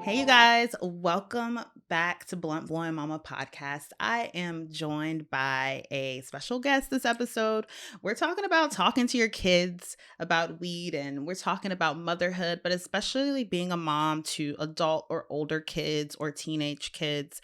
Hey, you guys, welcome back to Blunt Blowin Mama podcast. I am joined by a special guest this episode. We're talking about talking to your kids about weed, and we're talking about motherhood, but especially being a mom to adult or older kids or teenage kids.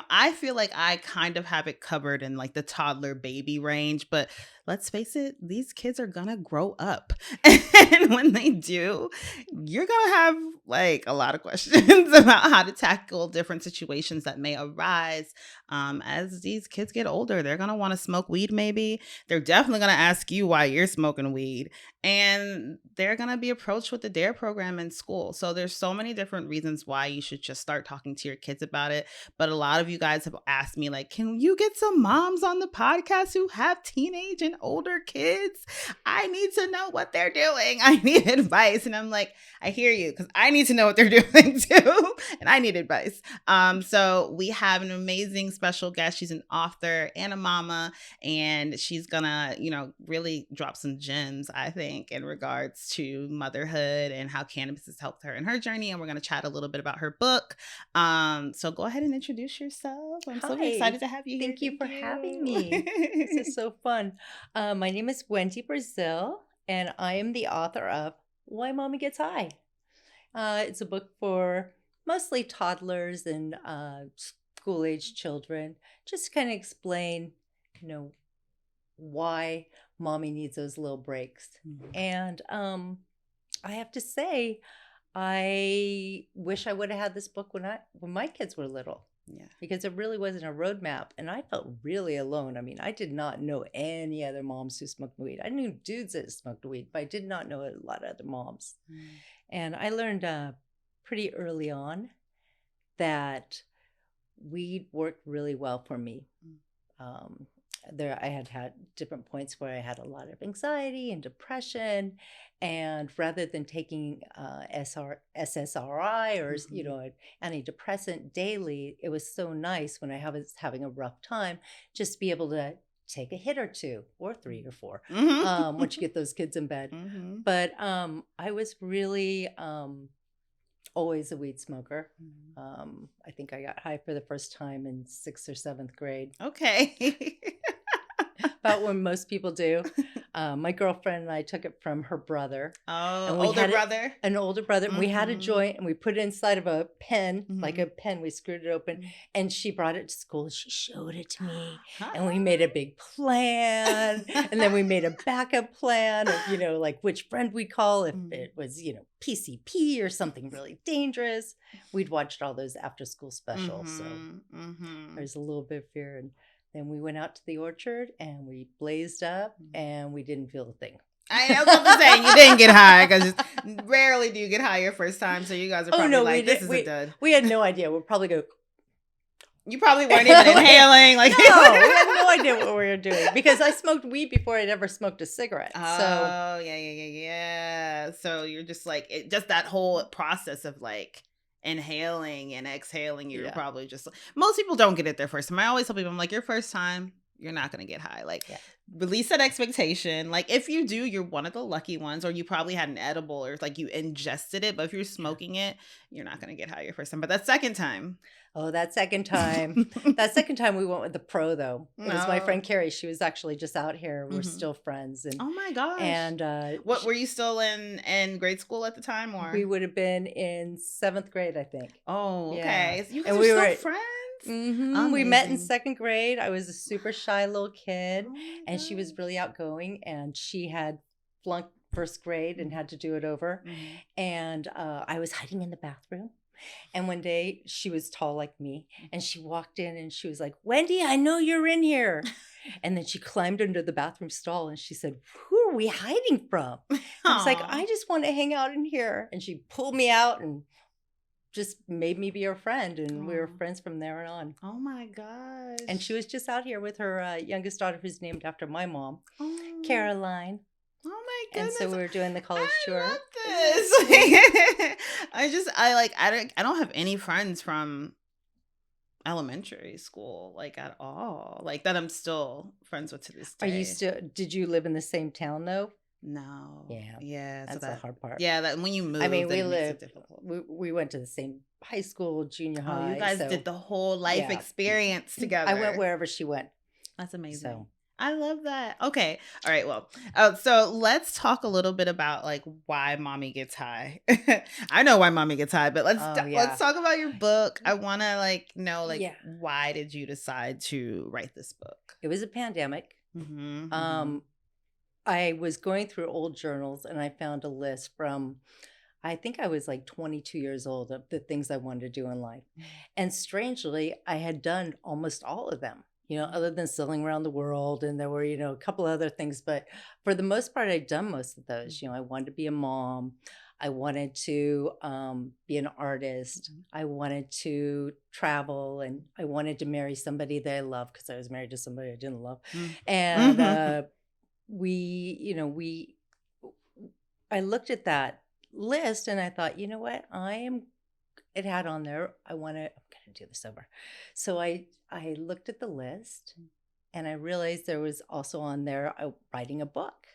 I feel like I kind of have it covered in like the toddler baby range, but let's face it, these kids are gonna grow up. And when they do, you're gonna have like a lot of questions about how to tackle different situations that may arise as these kids get older. They're gonna want to smoke weed, maybe. They're definitely gonna ask you why you're smoking weed, and they're gonna be approached with the DARE program in school. So there's so many different reasons why you should just start talking to your kids about it. But a lot of you guys have asked me, like, can you get some moms on the podcast who have teenage and older kids? I need to know what they're doing. I need advice. And I'm like, I hear you, because I need to know what they're doing too. And I need advice. So we have an amazing special guest. She's an author and a mama, and she's gonna, really drop some gems, I think, in regards to motherhood and how cannabis has helped her in her journey. And we're gonna chat a little bit about her book. So go ahead and introduce yourself. I'm so excited to have you here. Thank you for having me. This is so fun. My name is Wendy Brazill, and I am the author of Why Mommy Gets High. It's a book for mostly toddlers and school-age children. Just kind of explain, why mommy needs those little breaks. Mhm. And I have to say, I wish I would have had this book when my kids were little. Yeah. Because it really wasn't a roadmap, and I felt really alone. I mean, I did not know any other moms who smoked weed. I knew dudes that smoked weed, but I did not know a lot of other moms. And I learned pretty early on that weed worked really well for me. I had different points where I had a lot of anxiety and depression, and rather than taking SSRI or an antidepressant daily, it was so nice when I was having a rough time just to be able to take a hit or two or three or four once you get those kids in bed. But I was really always a weed smoker. I think I got high for the first time in 6th or 7th grade. Okay. About when most people do. My girlfriend and I took it from her brother. Oh, older brother? An older brother. And we had a joint, and we put it inside of a pen, like a pen. We screwed it open, and she brought it to school. She showed it to me, and we made a big plan. And then we made a backup plan of, like which friend we'd call if it was, PCP or something really dangerous. We'd watched all those after school specials. So there's a little bit of fear. And then we went out to the orchard and we blazed up, and we didn't feel a thing. I was about to say, you didn't get high, because rarely do you get high your first time. So you guys are probably this is a dud. We had no idea. We'll probably go. You probably weren't even inhaling. No, we had no idea what we were doing, because I smoked weed before I'd ever smoked a cigarette. Oh, yeah. So you're just like, just that whole process of like inhaling and exhaling, you're probably just, most people don't get it their first time. I always tell people, I'm like, your first time, you're not going to get high. Like, release that expectation. Like, if you do, you're one of the lucky ones, or you probably had an edible, or like you ingested it. But if you're smoking it, you're not going to get high your first time. But that second time. Oh, that second time we went with the pro, though. It was my friend Carrie. She was actually just out here. We're still friends. And oh my gosh. And what were you still in grade school at the time, or? We would have been in 7th grade, I think. Oh, okay. Yeah. You guys were still friends? We met in 2nd grade. I was a super shy little kid, and she was really outgoing, and she had flunked 1st grade and had to do it over. And I was hiding in the bathroom. And one day she was tall like me, and she walked in and she was like, "Wendy, I know you're in here." And then she climbed under the bathroom stall and she said, "Who are we hiding from?" I was like, "I just want to hang out in here." And she pulled me out and just made me be her friend. And we were friends from there on. Oh my gosh. And she was just out here with her youngest daughter, who's named after my mom, Caroline. Oh my goodness. And so we were doing the college tour. Love this. I don't have any friends from elementary school, like, at all, like, that I'm still friends with to this day. Did you live in the same town though? No. Yeah. Yeah. So That's the hard part. yeah, that when you move, I mean, then we it makes it lived, difficult. we went to the same high school, junior Oh, you high. guys So did the whole life yeah, experience I went together. wherever she went. That's amazing. So I love that. Okay. All right. Well, so let's talk a little bit about like why mommy gets high. I know why mommy gets high, but let's talk about your book. I want to like know like yeah, why did you decide to write this book? it was a pandemic. Mm-hmm. I was going through old journals and I found a list from, I think I was like 22 years old, of the things I wanted to do in life. And strangely, I had done almost all of them, other than sailing around the world. And there were, a couple other things. But for the most part, I'd done most of those. I wanted to be a mom. I wanted to be an artist. I wanted to travel. And I wanted to marry somebody that I loved because I was married to somebody I didn't love. And I looked at that list and I thought, you know what, it had on there, I'm gonna do this over. So I looked at the list and I realized there was also on there writing a book.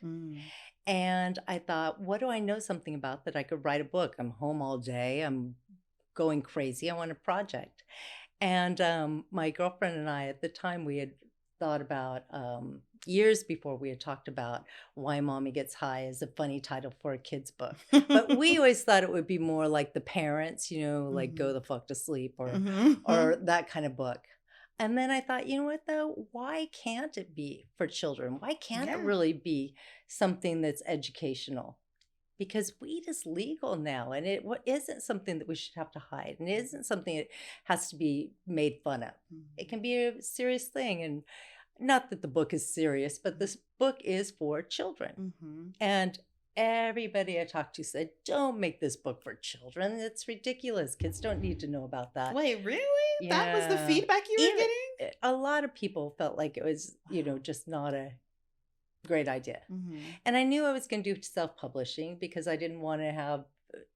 And I thought, what do I know something about that I could write a book? I'm home all day, I'm going crazy, I want a project. And my girlfriend and I at the time, we had thought about years before, we had talked about Why Mommy Gets High as a funny title for a kid's book. But we always thought it would be more like the parents, like Go the Fuck to Sleep or that kind of book. And then I thought, you know what though? Why can't it be for children? Why can't it really be something that's educational? Because weed is legal now, and it isn't something that we should have to hide, and it isn't something that has to be made fun of. It can be a serious thing, and not that the book is serious, but this book is for children. And everybody I talked to said, don't make this book for children. It's ridiculous. Kids don't need to know about that. Wait, really? Yeah. That was the feedback you were getting? A lot of people felt like it was, just not a great idea. And I knew I was going to do self-publishing because I didn't want to have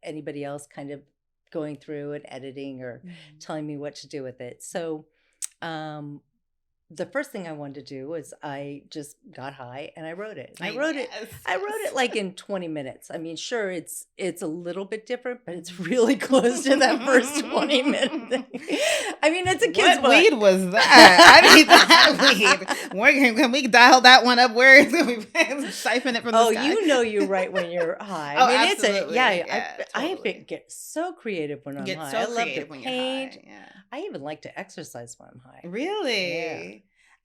anybody else kind of going through and editing or telling me what to do with it. So the first thing I wanted to do was I just got high and I wrote it. I wrote it like in 20 minutes. I mean, sure, it's a little bit different, but it's really close to that first 20 minutes. I mean, it's a kid's book. What weed was that? I need that weed. Can we dial that one up? Where is it? Siphon it from the sky. You write when you're high. I mean, absolutely. I get so creative when I'm high. I love to paint. Yeah. I even like to exercise when I'm high. Really? Yeah.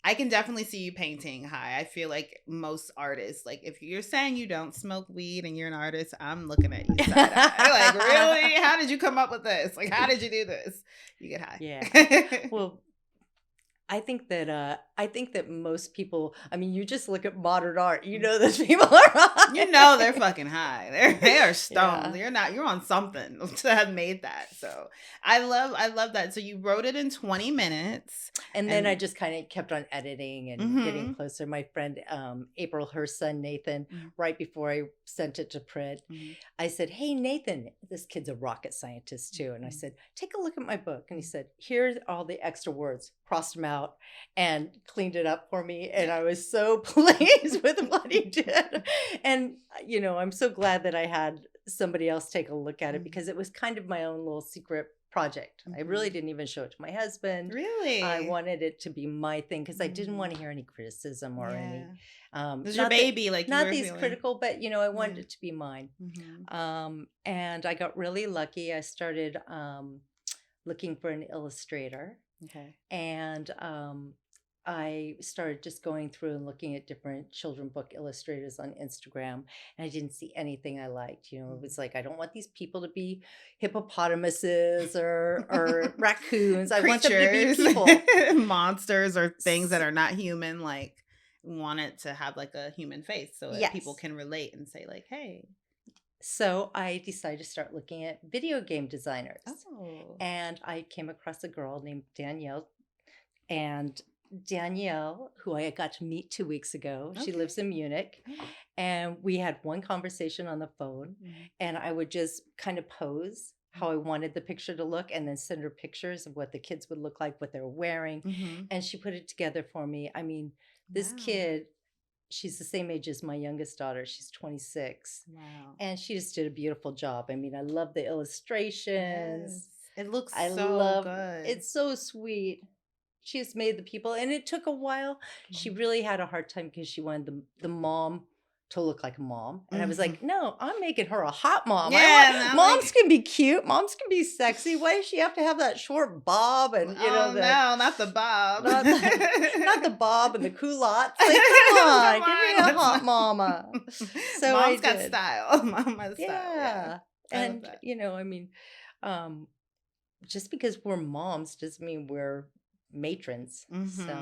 I can definitely see you painting high. I feel like most artists, like if you're saying you don't smoke weed and you're an artist, I'm looking at you side eye. Like, really? How did you come up with this? Like, how did you do this? You get high. Yeah. Well, I think that most people, I mean, you just look at modern art, those people are high. They're fucking high. They are stoned. Yeah. You're on something to have made that. So I love that. So you wrote it in 20 minutes. And then I just kind of kept on editing and getting closer. My friend, April, her son, Nathan, right before I sent it to print, I said, hey, Nathan, this kid's a rocket scientist too. And I said, take a look at my book. And he said, here's all the extra words, crossed them out and cleaned it up for me. And I was so pleased with what he did. And, I'm so glad that I had somebody else take a look at it because it was kind of my own little secret project. I really didn't even show it to my husband. Really? I wanted it to be my thing because I didn't want to hear any criticism or any. It was your baby, like not these critical, but I wanted it to be mine. And I got really lucky. I started looking for an illustrator. Okay. And I started just going through and looking at different children book illustrators on Instagram, and I didn't see anything I liked. It was like, I don't want these people to be hippopotamuses or raccoons. I want them to be people. Monsters or things that are not human, like want it to have like a human face so that people can relate and say like, hey. So I decided to start looking at video game designers. Oh. And I came across a girl named Danielle. And Danielle, who I got to meet 2 weeks ago, she lives in Munich. And we had one conversation on the phone. And I would just kind of pose how I wanted the picture to look and then send her pictures of what the kids would look like, what they were wearing. And she put it together for me. I mean, this kid, she's the same age as my youngest daughter. She's 26. Wow. And she just did a beautiful job. I mean, I love the illustrations. Yes. It looks I so love good. it's so sweet. She has made the people, and it took a while. She really had a hard time because she wanted the mom to look like a mom. And I was like, no, I'm making her a hot mom. Yeah, Moms can be cute. Moms can be sexy. Why does she have to have that short bob and no, not the bob. Not the bob and the culottes. Like, come on, give me a hot mama. So Mom's got style. Mama's style. Yeah. And I mean, just because we're moms doesn't mean we're matrons. So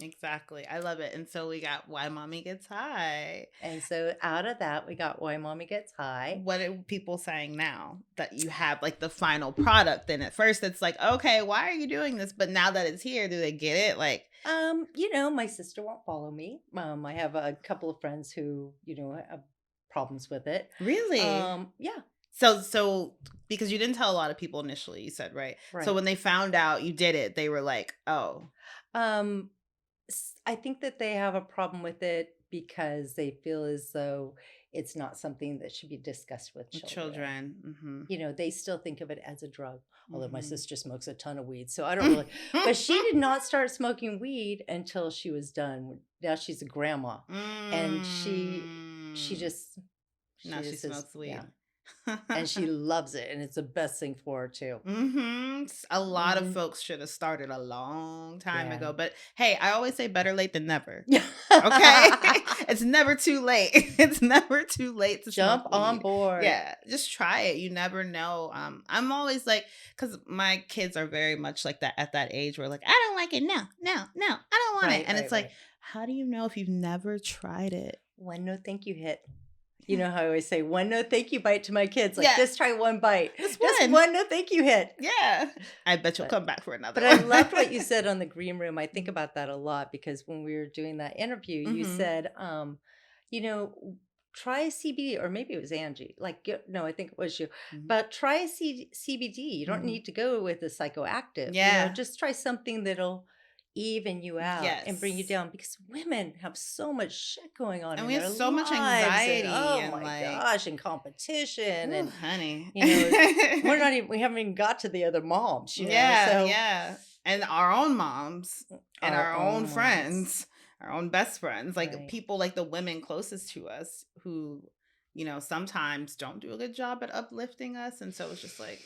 exactly. I love it. And so we got Why Mommy Gets High. And so out of that, we got Why Mommy Gets High. What are people saying now that you have like the final product? And at first it's like, okay, why are you doing this? But now that it's here, do they get it? Like, my sister won't follow me. I have a couple of friends who, have problems with it. Really? Yeah. So because you didn't tell a lot of people initially, you said, right? So when they found out you did it, they were like, oh. I think that they have a problem with it because they feel as though it's not something that should be discussed with children. Mm-hmm. They still think of it as a drug, although my sister smokes a ton of weed. So I don't really, but she did not start smoking weed until she was done. Now she's a grandma and she just, now she smokes weed. Yeah. And she loves it, and it's the best thing for her too. A lot of folks should have started a long time ago, but hey, I always say better late than never. Okay. It's never too late. It's never too late to jump on board. Yeah, just try it. You never know. I'm always like, because my kids are very much like that at that age where like, I don't like it. No, I don't want it. And it's like, how do you know if you've never tried it? One no thank you hit. You know how I always say, one no thank you bite to my kids. Like, just try one bite. Just one no thank you hit. Yeah. I bet you'll come back for another But I loved what you said on the green room. I think about that a lot because when we were doing that interview, you said, try CBD, or maybe it was Angie. Like, no, I think it was you. But try CBD. You don't need to go with a psychoactive. Yeah. Just try something that'll even you out and bring you down, because women have so much shit going on and in we their have so much anxiety and my gosh, and competition. Ooh, and honey, we haven't even got to the other moms, and our own moms and our own friends, our own best friends, like people like the women closest to us who sometimes don't do a good job at uplifting us. And so it's just like,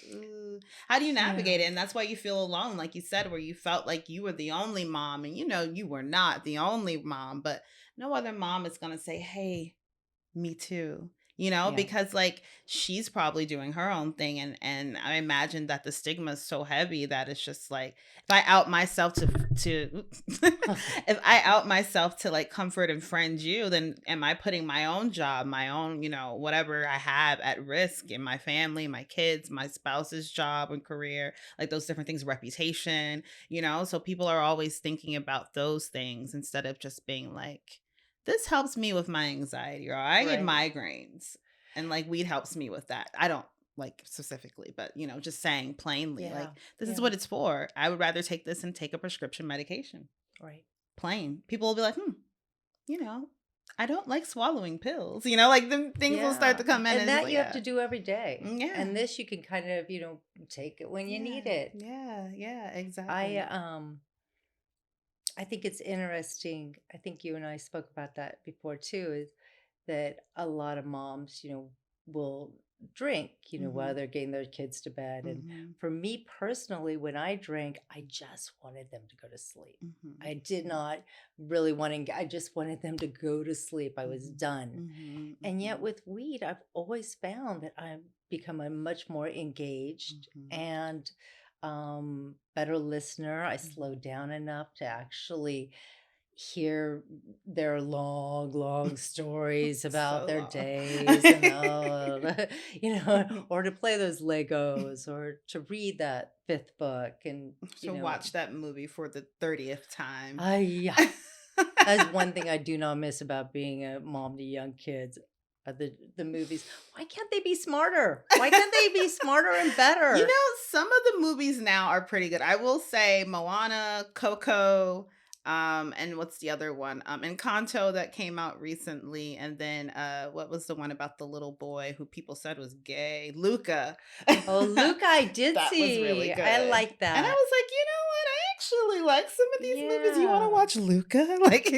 how do you navigate it? And that's why you feel alone, like you said, where you felt like you were the only mom, and you were not the only mom, but no other mom is going to say, hey, me too. Because like she's probably doing her own thing. And I imagine that the stigma is so heavy that it's just like, if I out myself to like comfort and friend you, then am I putting my own job, my own, whatever I have at risk in my family, my kids, my spouse's job and career, like those different things, reputation, so people are always thinking about those things instead of just being like, this helps me with my anxiety, or I get migraines, and like weed helps me with that. I don't like specifically, but just saying plainly, like this is what it's for. I would rather take this and take a prescription medication. Right. Plain. People will be like, I don't like swallowing pills. Like the things will start to come in. And that you have to do every day. Yeah. And this you can kind of, take it when you need it. Yeah, exactly. I think it's interesting. I think you and I spoke about that before too, is that a lot of moms, will drink, while they're getting their kids to bed. And for me personally, when I drank, I just wanted them to go to sleep. I did not really I just wanted them to go to sleep. I was done. And yet with weed, I've always found that I've become a much more engaged and better listener. I slowed down enough to actually hear their long stories about their days and or to play those Legos, or to read that 5th book, and to watch that movie for the 30th time. That's one thing I do not miss about being a mom to young kids. The movies. Why can't they be smarter? Why can't they be smarter and better? Some of the movies now are pretty good. I will say Moana, Coco, And what's the other one? Encanto that came out recently, and then what was the one about the little boy who people said was gay? Luca. Oh, Luca, I did That was really see. good. I like And I that. was like, you know what? I actually like some of these movies. You want to Yeah. watch Luca? Like,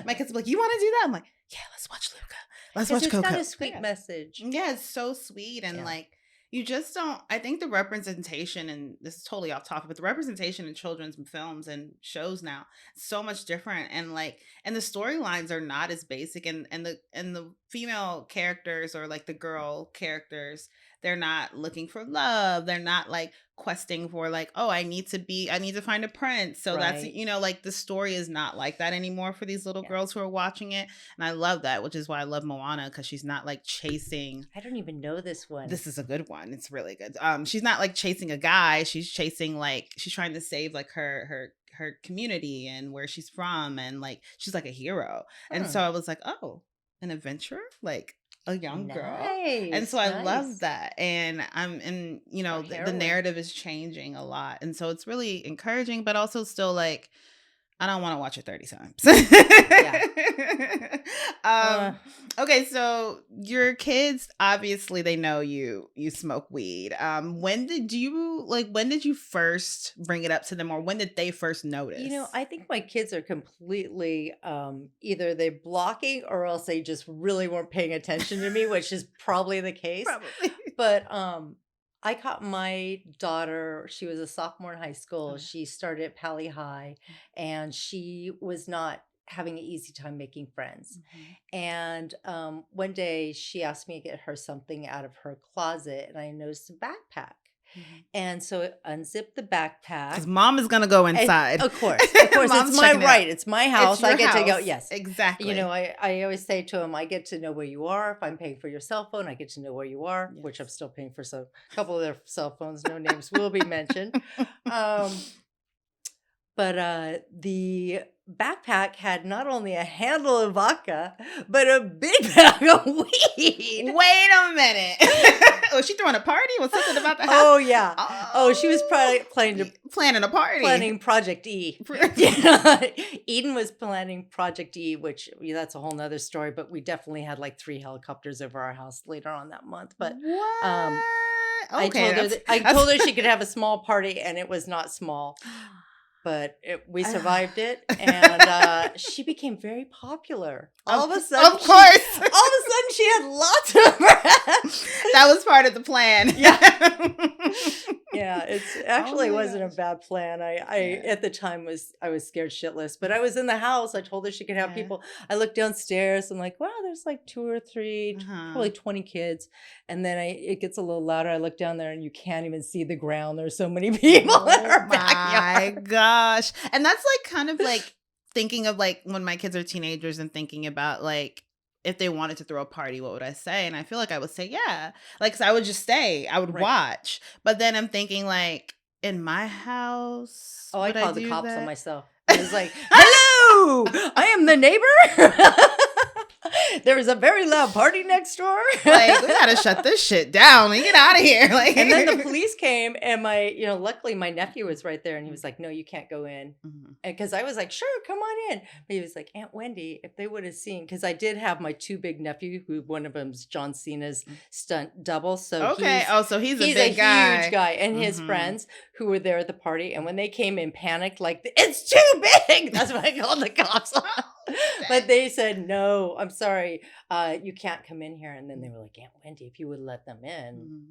my kids will be like, you want to do that? I'm like, yeah, let's watch Luca. Let's watch It's Coco. got a sweet message. Yeah, it's so sweet. And like, you just don't, I think the representation, and this is totally off topic, but the representation in children's films and shows now is so much different. And like, and the storylines are not as basic, and the female characters, or like the girl characters, they're not looking for love. They're not like questing for like, oh, I need to find a prince. So that's, Right. like the story is not like that anymore for these little girls who are watching it. And I love that, which is why I love Moana, because she's not like chasing. I don't even know this one. This is a good one. It's really good. She's not like chasing a guy. She's chasing, like, she's trying to save like her community and where she's from, and like she's like a hero. And so I was like, oh, an adventurer, like a young girl. And so I love that. And the narrative is changing a lot. And so it's really encouraging, but also still like, I don't want to watch it 30 times. Okay, so your kids, obviously they know you smoke weed. When did you first bring it up to them, or when did they first notice? I think my kids are completely either they're blocking, or else they just really weren't paying attention to me, which is probably the case. Probably. But I caught my daughter, she was a sophomore in high school. She started at Pali High, and she was not having an easy time making friends. And one day she asked me to get her something out of her closet, and I noticed a backpack. And so it unzipped the backpack. Because mom is going to go inside. And of course. It's my right. It's my house. I get to go. Yes. Exactly. I always say to him, I get to know where you are. If I'm paying for your cell phone, I get to know where you are, which I'm still paying for a couple of their cell phones. No names will be mentioned. But the backpack had not only a handle of vodka, but a big bag of weed. Wait a minute. Was she throwing a party? Was something about the house? Oh, yeah. Oh, she was probably planning a party. Planning Project E. Eden was planning Project E, which that's a whole nother story, but we definitely had like 3 helicopters over our house later on that month. But what? I told her she could have a small party, and it was not small. But we survived it, and she became very popular. All of a sudden, she had lots of friends. That was part of the plan. Yeah, it actually wasn't a bad plan. I at the time I was scared shitless, but I was in the house. I told her she could have people. I looked downstairs. I'm like, wow, there's like 2 or 3, probably 20 kids. And then it gets a little louder. I look down there, and you can't even see the ground. There's so many people in our backyard. My gosh. And that's like kind of like thinking of like when my kids are teenagers and thinking about like, if they wanted to throw a party, what would I say? And I feel like I would say, yeah. Like, so I would just stay. I would watch. But then I'm thinking, like, in my house. Oh, I called the cops on myself. I was like, hello, I am the neighbor. There was a very loud party next door. Like, we gotta shut this shit down. We get out of here. Like, and then the police came, and luckily my nephew was right there, and he was like, no, you can't go in. Because I was like, sure, come on in. But he was like, Aunt Wendy, if they would have seen, because I did have my 2 big nephews, who one of them's John Cena's stunt double. So so he's a big guy. Huge guy, and his friends who were there at the party. And when they came in panicked, like, it's too big. That's what I called the cops. But they said, no, I'm sorry, you can't come in here. And then they were like, Aunt Wendy, if you would let them in,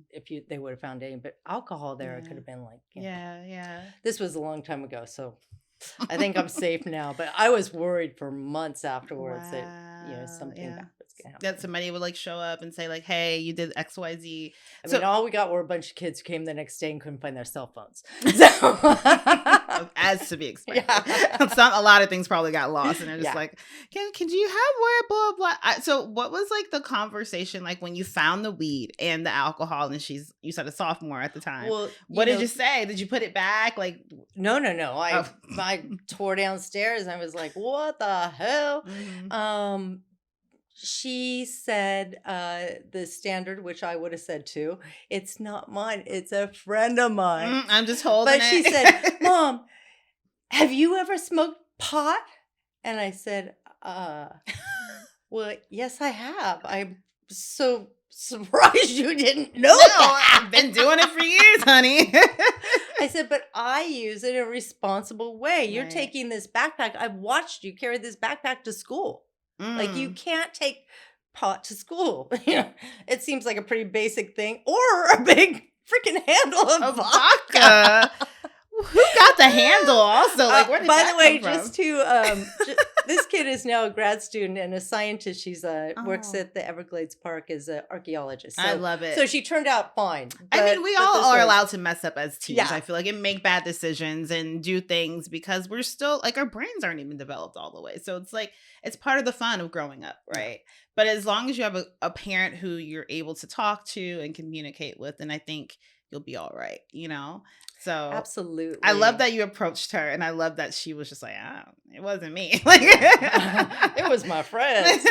they would have found any but alcohol there, it could have been like, This was a long time ago, so I think I'm safe now. But I was worried for months afterwards that something bad was gonna happen. That somebody would like show up and say like, hey, you did XYZ. I mean, all we got were a bunch of kids who came the next day and couldn't find their cell phones. So as to be expected. A lot of things probably got lost, and they're just like, can you have where blah blah. So what was like the conversation like when you found the weed and the alcohol, and you said a sophomore at the time? Well, what did you say? Did you put it back? Like, no. I tore downstairs, and I was like, what the hell? She said the standard, which I would have said too, it's not mine, it's a friend of mine. I'm just holding it. But she said, Mom, have you ever smoked pot? And I said, well, yes, I have. I'm so surprised you didn't know No, that. I've been doing it for years, honey. I said, but I use it in a responsible way. You're Right. taking this backpack. I've watched you carry this backpack to school. Like, you can't take pot to school. It seems like a pretty basic thing, or a big freaking handle of vodka. Who got the handle also? Like, where did by that the way, come from? just to this kid is now a grad student and a scientist. She's works at the Everglades Park as an archaeologist. So, I love it. So she turned out fine. I mean, we all are allowed to mess up as teens. Yeah. I feel like, and make bad decisions and do things because we're still like, our brains aren't even developed all the way. So it's like, it's part of the fun of growing up, right? Yeah. But as long as you have a parent who you're able to talk to and communicate with, then I think you'll be all right, So absolutely, I love that you approached her, and I love that she was just like, it wasn't me. Like, it was my friends.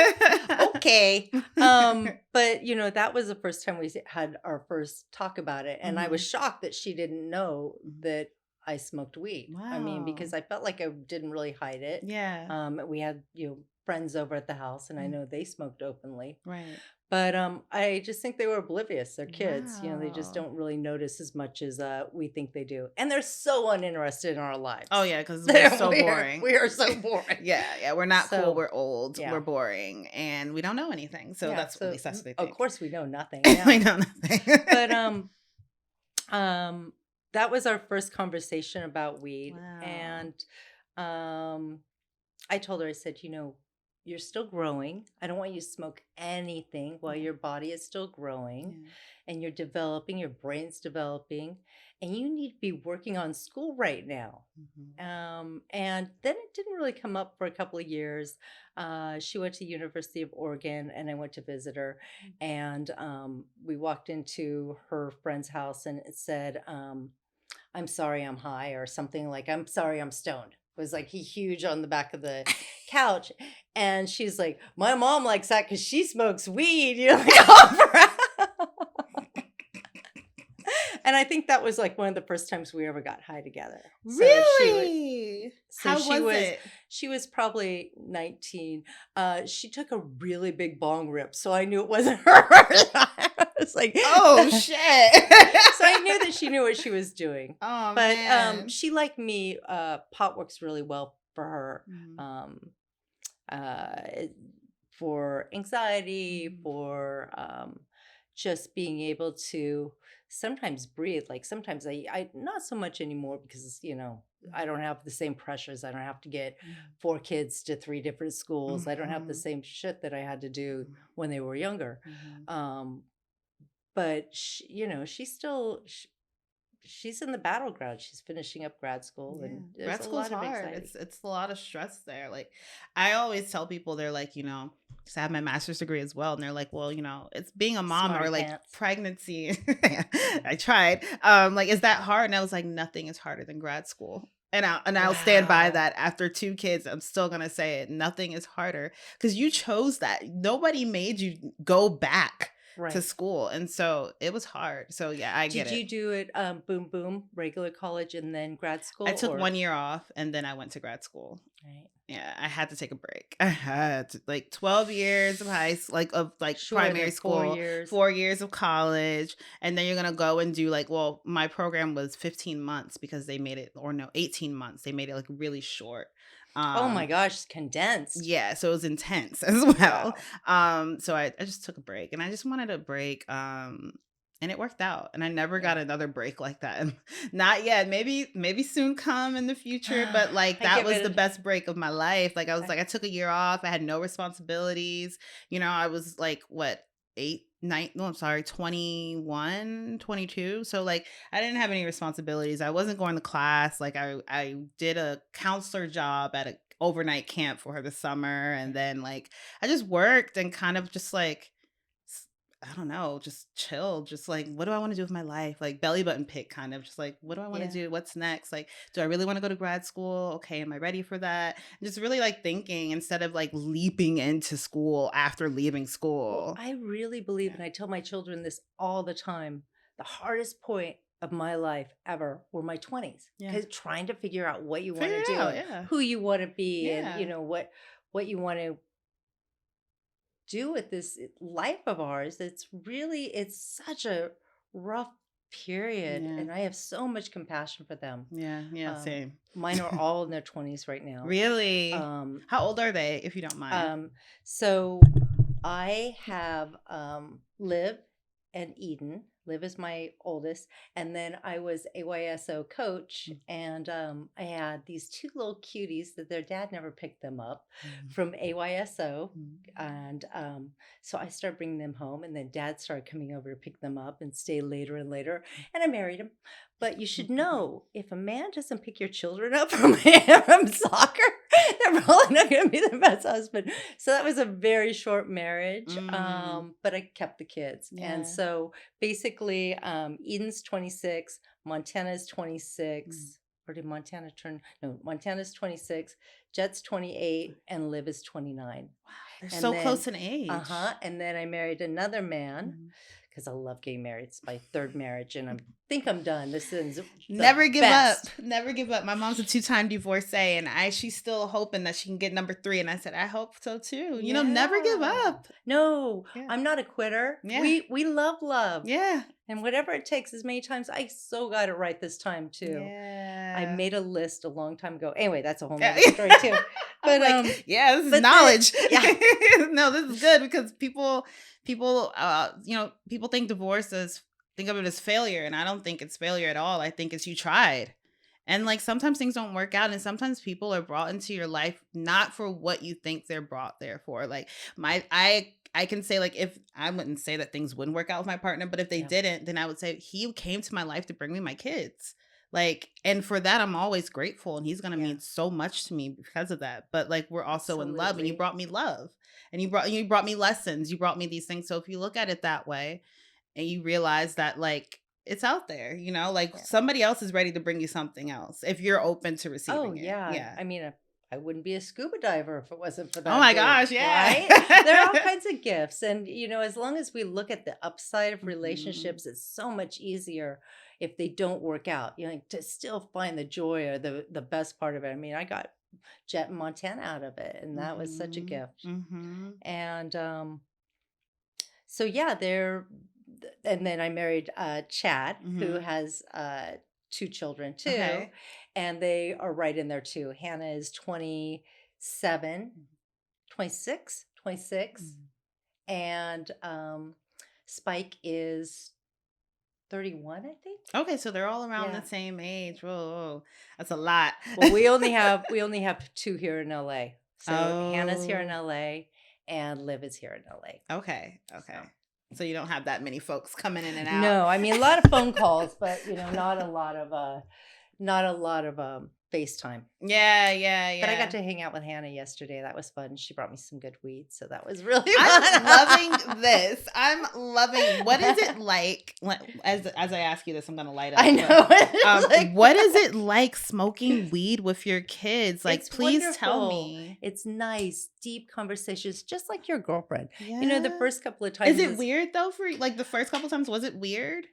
Okay. But that was the first time we had our first talk about it. And I was shocked that she didn't know that I smoked weed. Wow. I mean, because I felt like I didn't really hide it. Yeah. We had, friends over at the house, and I know they smoked openly. Right. But I just think they were oblivious. They're kids. Wow. They just don't really notice as much as we think they do. And they're so uninterested in our lives. Oh, yeah, because we're so boring. We are so boring. Yeah, we're not cool. We're old. Yeah. We're boring. And we don't know anything. So that's at least that's what they think. Of course, we know nothing. We know nothing. But that was our first conversation about weed. Wow. And I told her, I said, you're still growing. I don't want you to smoke anything while your body is still growing and you're developing, your brain's developing, and you need to be working on school right now. And then it didn't really come up for a couple of years. She went to University of Oregon and I went to visit her, and we walked into her friend's house and it said, I'm sorry I'm high, or something like, I'm sorry I'm stoned. It was like huge on the back of the couch. And she's like, my mom likes that because she smokes weed. And I think that was like one of the first times we ever got high together. Really? How was it? She was probably 19. She took a really big bong rip, so I knew it wasn't her. It's like, oh shit. So I knew that she knew what she was doing. Oh, but man. She, like me, pot works really well for her. For anxiety, for just being able to sometimes breathe. Like sometimes I not so much anymore because, I don't have the same pressures. I don't have to get 4 kids to 3 different schools. I don't have the same shit that I had to do when they were younger. But she's still, she's in the battleground. She's finishing up grad school, and grad school's hard. It's a lot of stress there. Like, I always tell people, they're like, because I have my master's degree as well, and they're like, well, it's being a mom or like pregnancy. I tried. Like, is that hard? And I was like, nothing is harder than grad school. And I'll stand by that. After 2 kids, I'm still gonna say it. Nothing is harder because you chose that. Nobody made you go back to school, and so it was hard. So yeah, I get it. Did you do it boom regular college and then grad school? I took 1 year off and then I went to grad school. Right. Yeah, I had to take a break. I had to, like 12 years of primary school, 4 years of college, and then you're gonna go and do my program was 15 months because they made it, 18 months. They made it like really short. Oh my gosh, condensed. Yeah, so it was intense as well. Wow. So I just took a break, and I just wanted a break. And it worked out, and I never got another break like that. Not yet. Maybe soon come in the future, but that was the best break of my life. Like, I was I took a year off. I had no responsibilities. I was 21, 22. So I didn't have any responsibilities. I wasn't going to class. I did a counselor job at an overnight camp for the summer. And then I just worked and kind of just I don't know, just chilled. Just what do I want to do with my life? Belly button pick, kind of just what do I want to do? What's next? Do I really want to go to grad school? Okay, am I ready for that? And just really thinking instead of leaping into school after leaving school. Well, I really believe, and I tell my children this all the time, the hardest point of my life ever were my 20s, Yeah. because trying to figure out what you want Figure to it do out. and Yeah. who you want to be, and Yeah. what you want to do with this life of ours. It's such a rough period, Yeah. and I have so much compassion for them. Yeah. Yeah. Same. Mine are all in their 20s right now. Really? Um, How old are they, if you don't mind? so I have Liv and Eden. Liv is my oldest, and then I was a YSO coach, and I had these two little cuties that their dad never picked them up from AYSO, and so I started bringing them home, and then Dad started coming over to pick them up and stay later and later, and I married him. But you should know, if a man doesn't pick your children up from soccer, they're probably not going to be the best husband. So that was a very short marriage, but I kept the kids. Yeah. And so basically, Eden's 26, Montana's 26. Or did Montana turn? No, Montana's 26, Jet's 28, and Liv is 29. Wow, they're so close in age. And then I married another man, because I love getting married. It's my third marriage, and I think I'm done. This is never give best. up. Never give up. My mom's a 2-time divorcee, and she's still hoping that she can get number 3. And I said, I hope so too. You know, never give up. No, I'm not a quitter. Yeah. We love. Yeah. And whatever it takes, as many times. I so got it right this time too. Yeah. I made a list a long time ago. Anyway, that's a whole nother story too. But like, this is knowledge. No, this is good, because people think divorce is, think of it as failure, and I don't think it's failure at all. I think it's you tried. And like sometimes things don't work out, and sometimes people are brought into your life not for what you think they're brought there for. Like I can say, like, if I wouldn't say that things wouldn't work out with my partner, but if they didn't, then I would say he came to my life to bring me my kids. Like, and for that, I'm always grateful, and he's going to mean so much to me because of that. But like, we're also in love, and you brought me love, and you brought me lessons. You brought me these things. So if you look at it that way, and you realize that, like, it's out there, like somebody else is ready to bring you something else if you're open to receiving it. Yeah. I mean, I wouldn't be a scuba diver if it wasn't for that. Oh my gosh, yeah. Right? There are all kinds of gifts. And, as long as we look at the upside of relationships, it's so much easier if they don't work out, to still find the joy or the best part of it. I mean, I got Jet and Montana out of it, and that was such a gift. And so, yeah, and then I married Chad, who has 2 children too. Okay. And they are right in there too. Hannah is 26, and Spike is 31, I think. Okay, so they're all around the same age. Whoa, that's a lot. Well, we only have 2 here in LA. So Hannah's here in LA, and Liv is here in LA. Okay. So you don't have that many folks coming in and out. No, I mean, a lot of phone calls, but not a lot of FaceTime. Yeah. But I got to hang out with Hannah yesterday. That was fun. She brought me some good weed, so that was really fun. I'm loving this. I'm loving. What is it like? As I ask you this, I'm gonna light up. I know. But, what is it like smoking weed with your kids? Like, please tell me. It's nice, deep conversations, just like your girlfriend. Yeah. The first couple of times. Is it weird though? For like the first couple of times, was it weird?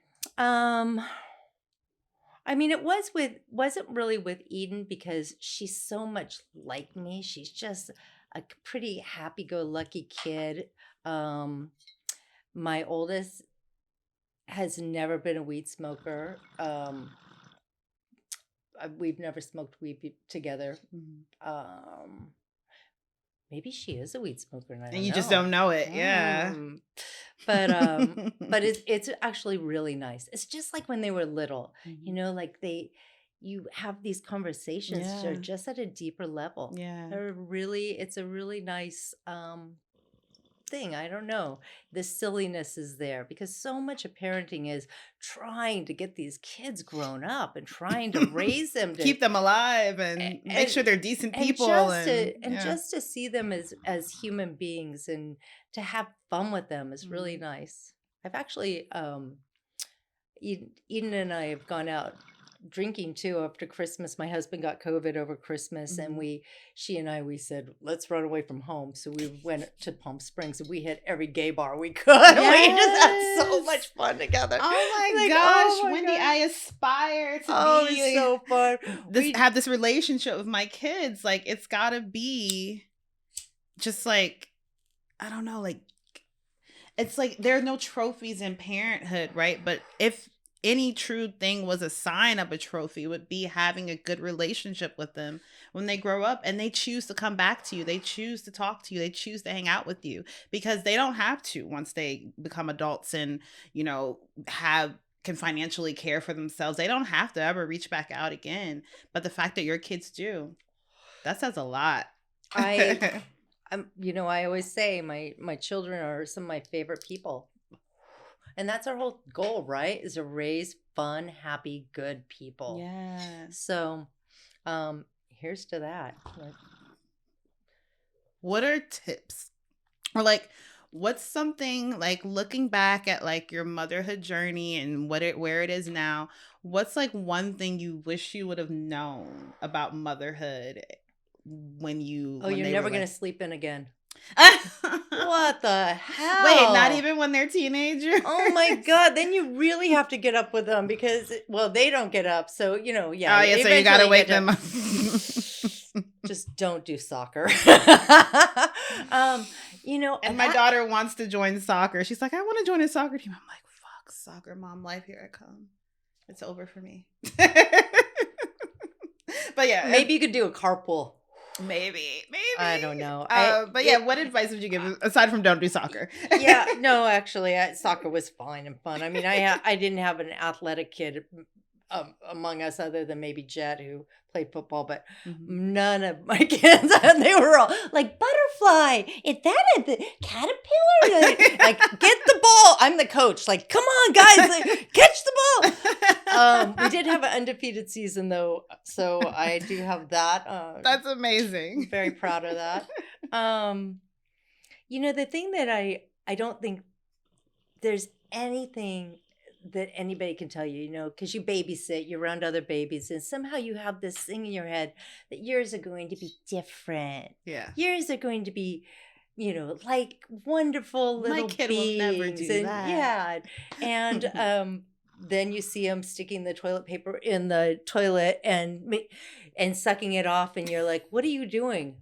I mean, wasn't really with Eden, because she's so much like me. She's just a pretty happy-go-lucky kid. My oldest has never been a weed smoker. We've never smoked weed together. Maybe she is a weed smoker, and I don't know. You just don't know it. Yeah. But it's actually really nice. It's just like when they were little, like you have these conversations that are just at a deeper level. Yeah. It's a really nice thing. I don't know. The silliness is there, because so much of parenting is trying to get these kids grown up and trying to raise them, to keep them alive and make sure they're decent people, just to see them as human beings and to have fun with them is really nice. I've actually Eden and I have gone out drinking too after Christmas. My husband got COVID over Christmas, and she and I said, let's run away from home. So we went to Palm Springs, and we hit every gay bar we could. We just had so much fun together. Oh my gosh, Wendy, I aspire to be. It's so fun. Have this relationship with my kids. Like, it's gotta be just like, I don't know, like, it's like there are no trophies in parenthood, right? But if any true thing was a sign of a trophy, would be having a good relationship with them when they grow up and they choose to come back to you. They choose to talk to you. They choose to hang out with you, because they don't have to once they become adults and, you know, can financially care for themselves. They don't have to ever reach back out again. But the fact that your kids do, that says a lot. You know, I always say my children are some of my favorite people. And that's our whole goal, right? Is to raise fun, happy, good people. Yeah. So, here's to that. What are tips? Or like, what's something, like, looking back at like your motherhood journey and where it is now, what's like one thing you wish you would have known about motherhood when you're never going to sleep in again. What the hell? Wait, not even when they're teenagers? Oh my God. Then you really have to get up with them because, well, they don't get up. So, you know, yeah. Oh, yeah, so you got to wake them up. Just don't do soccer. You know. And my daughter wants to join soccer. She's like, I want to join a soccer team. I'm like, fuck, soccer mom life, here I come. It's over for me. But yeah. Maybe you could do a carpool. Maybe. I don't know. But yeah, what advice would you give aside from don't do soccer? Yeah, no, actually, soccer was fine and fun. I mean, I didn't have an athletic kid among us other than maybe Jet, who played football, but none of my kids, they were all like, butterfly, is that a caterpillar? Like, get the ball. I'm the coach. Like, come on, guys, like, catch the ball. We did have an undefeated season, though, so I do have that. That's amazing. I'm very proud of that. You know, the thing that I don't think there's anything that anybody can tell you, you know, because you babysit, you're around other babies, and somehow you have this thing in your head that yours are going to be different. Yeah. Yours are going to be, you know, like wonderful little My kid beings. will never do that. Yeah. And then you see them sticking the toilet paper in the toilet and sucking it off, and you're like, what are you doing?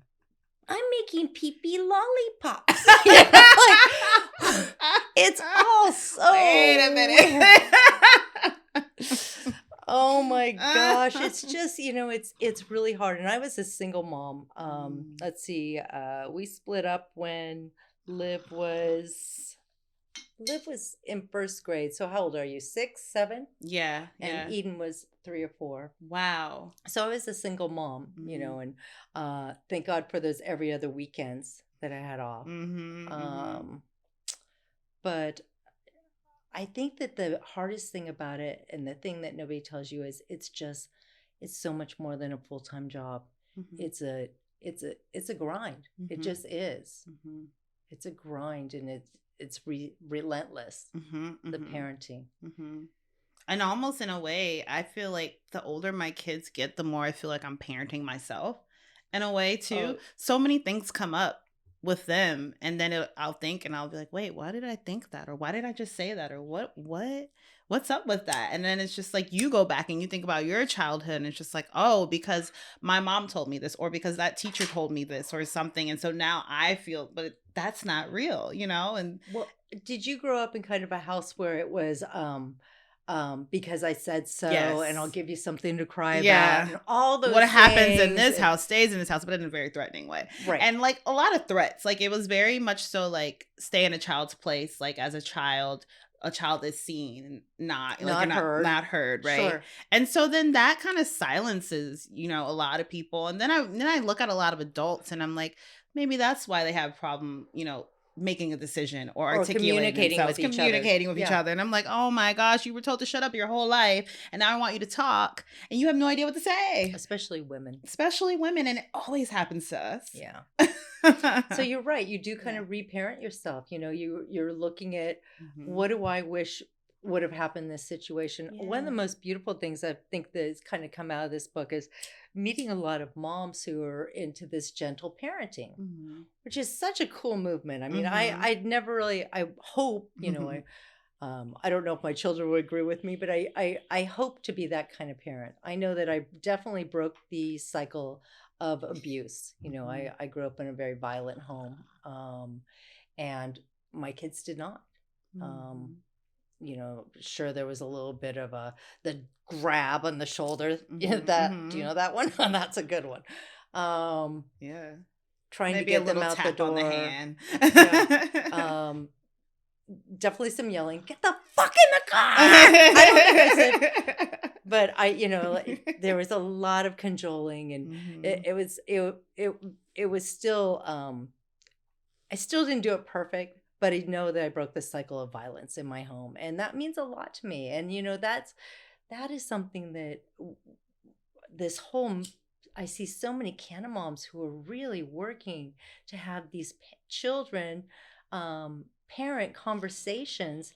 I'm making pee-pee lollipops. You know, like, it's all so Wait a minute. Oh my gosh. It's just, you know, it's really hard. And I was a single mom. Let's see. We split up when Liv was in first grade. So how old are you? 6, 7? Yeah. And Eden was 3 or 4. Wow. So I was a single mom, you know, and thank God for those every other weekends that I had off. But I think that the hardest thing about it, and the thing that nobody tells you, is it's so much more than a full-time job. It's a grind. It just is. It's a grind, and it's relentless. The parenting. And almost in a way, I feel like the older my kids get, the more I feel like I'm parenting myself in a way too. So many things come up with them, and then I'll think, and I'll be like, wait, why did I think that? Or why did I just say that? Or what's up with that? And then it's just like, you go back and you think about your childhood, and it's just like, oh, because my mom told me this, or because that teacher told me this, or something. And so now I feel, but that's not real, you know? And well, did you grow up in kind of a house where it was, because I said so, and I'll give you something to cry about, and all those what happens in this house stays in this house, but in a very threatening way, right? And like a lot of threats, like it was very much so like, stay in a child's place. Like as a child is seen and not heard, right? Sure. And so then that kind of silences, you know, a lot of people. And then I look at a lot of adults, and I'm like, maybe that's why they have a problem, you know, making a decision or articulating communicating with each other. And I'm like, oh my gosh, you were told to shut up your whole life, and now I want you to talk, and you have no idea what to say. Especially women, and it always happens to us. Yeah. So you're right. You do kind of reparent yourself. You know, you're looking at what do I wish would have happened in this situation. One of the most beautiful things I think that's kind of come out of this book is meeting a lot of moms who are into this gentle parenting, which is such a cool movement. I mean, I'd never really, I hope, you know, I don't know if my children would agree with me, but I hope to be that kind of parent. I know that I definitely broke the cycle of abuse. You know, I grew up in a very violent home, and my kids did not. You know, sure, there was a little bit of the grab on the shoulder. Do you know that one? That's a good one. Trying maybe to get a little them out tap the door. On the hand. Definitely some yelling. Get the fuck in the car! I don't know if I said, but you know, there was a lot of cajoling, and it was still. I still didn't do it perfect, but I know that I broke the cycle of violence in my home, and that means a lot to me. And you know, that is something that this whole. I see so many Canna moms who are really working to have these children parent conversations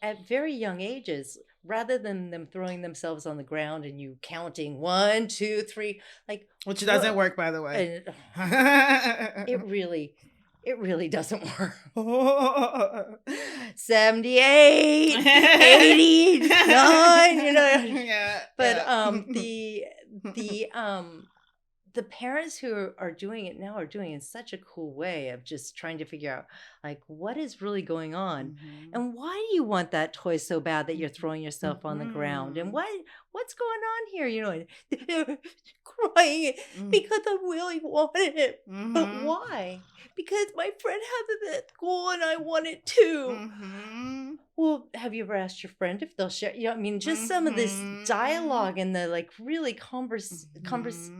at very young ages, rather than them throwing themselves on the ground and you counting 1, 2, 3, like, which doesn't work, by the way. It really doesn't work. 78, 89, you know. Yeah. But the parents who are doing it now are doing it in such a cool way of just trying to figure out, like, what is really going on, and why do you want that toy so bad that you're throwing yourself on the ground, and what's going on here, you know, crying because I really wanted it, but why? Because my friend has it at school and I want it too. Well, have you ever asked your friend if they'll share? You know, I mean, just some of this dialogue and the, like, really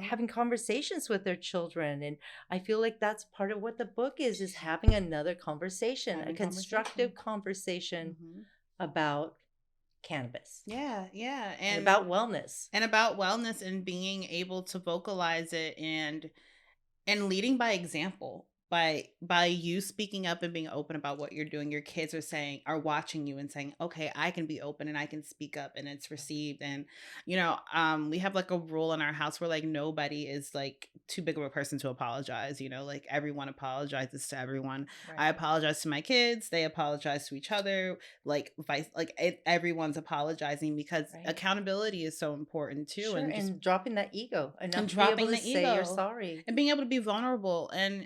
having conversations with their children. And I feel like that's part of what the book is having another conversation, a constructive conversation about cannabis. Yeah. And about wellness. And being able to vocalize it and leading by example. By you speaking up and being open about what you're doing, your kids are watching you and saying, okay, I can be open and I can speak up and it's received. And, you know, we have like a rule in our house where like nobody is like too big of a person to apologize. You know, like everyone apologizes to everyone. Right. I apologize to my kids. They apologize to each other. Like everyone's apologizing because accountability is so important too. Sure, and dropping that ego and dropping the ego, say you're sorry, and being able to be vulnerable and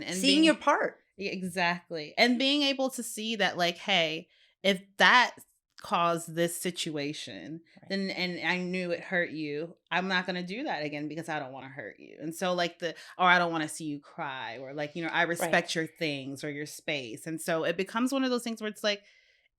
seeing your part. Exactly. And being able to see that, like, hey, if that caused this situation, then, and I knew it hurt you, I'm not going to do that again because I don't want to hurt you. And so like or I don't want to see you cry, or like, you know, I respect your things or your space. And so it becomes one of those things where it's like,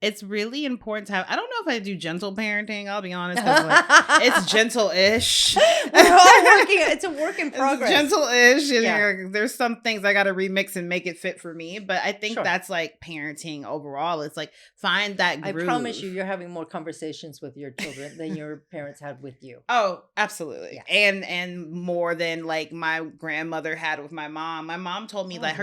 it's really important to have. I don't know if I do gentle parenting. I'll be honest. Like, it's gentle-ish. We're all working. It's a work in progress. It's gentle-ish. And there's some things I got to remix and make it fit for me. But I think that's like parenting overall. It's like find that groove. I promise you're having more conversations with your children than your parents had with you. Oh, absolutely. Yeah. And more than like my grandmother had with my mom. My mom told me that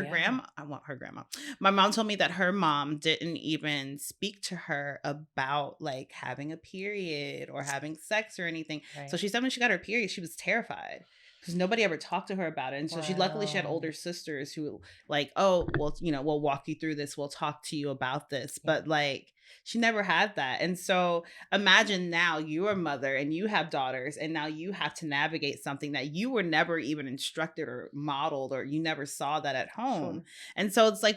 my mom told me that her mom didn't even speak to her about like having a period or having sex or anything. So she said when she got her period, she was terrified because nobody ever talked to her about it. And so she had older sisters who like, oh, well, you know, we'll walk you through this. We'll talk to you about this. But like, she never had that. And so imagine now you're a mother and you have daughters, and now you have to navigate something that you were never even instructed or modeled, or you never saw that at home. Sure. And so it's like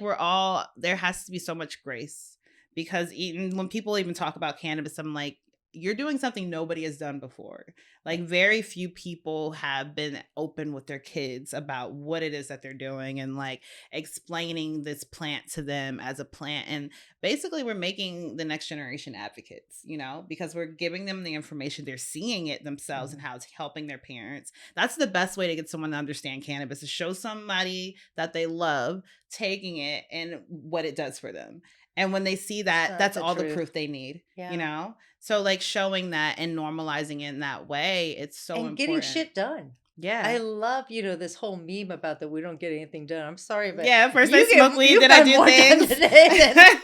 there has to be so much grace. Because even when people even talk about cannabis, I'm like, you're doing something nobody has done before. Like very few people have been open with their kids about what it is that they're doing and like explaining this plant to them as a plant. And basically we're making the next generation advocates, you know, because we're giving them the information. They're seeing it themselves and how it's helping their parents. That's the best way to get someone to understand cannabis, is show somebody that they love taking it and what it does for them. And when they see that, that's all the proof they need, you know? So like showing that and normalizing it in that way, it's so important. And getting shit done. Yeah. I love, this whole meme about that we don't get anything done. I'm sorry, but Yeah, first I smoke weed, you've then I got do more done things. today than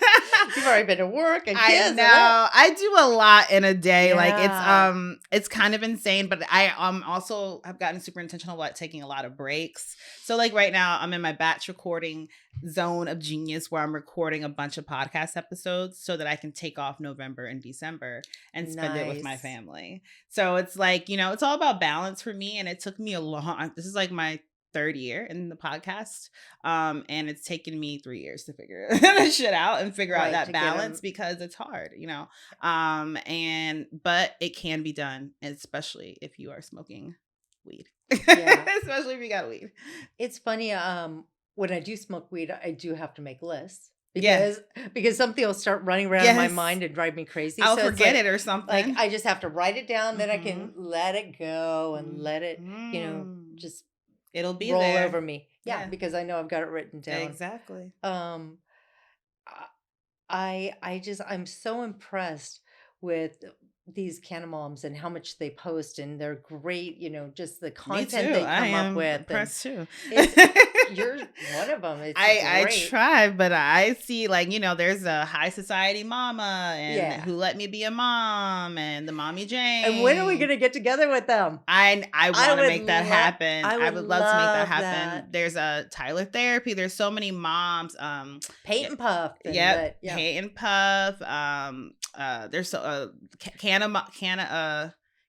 you've already been to work and I kids and know. that. I do a lot in a day. Like Yeah. it's kind of insane, but I also have gotten super intentional about taking a lot of breaks. So like right now I'm in my batch recording zone of genius where I'm recording a bunch of podcast episodes so that I can take off November and December and spend it with my Nice. family. So it's like, it's all about balance for me, and it took me this is like my third year in the podcast. And it's taken me 3 years to figure this shit out and figure out Right, that to get 'em. balance because it's hard, but it can be done, especially if you are smoking weed. Yeah. Especially if you got weed. It's funny, when I do smoke weed, I do have to make lists Yeah. because something will start running around in my Yes. mind and drive me crazy. I'll So it's forget like it or something. I just have to write it down, then I can let it go and let it, Mhm. just It'll be roll there. over me. Yeah, Yeah. because I know I've got it written down. Exactly. Um, I'm so impressed with these Canna moms and how much they post, and they're great, just the Me content too. they I come up am with. And impressed too. you're one of them. It's I great. try, but I see like, there's a high society mama and Yeah. who let me be a mom and the mommy Jane. And when are we gonna get together with them? I want to would make that lo- happen. I I would would love to make that love happen. that. There's a Tyler Therapy. There's so many moms. Paint and Puff. And Yep. yeah. Paint and Puff. There's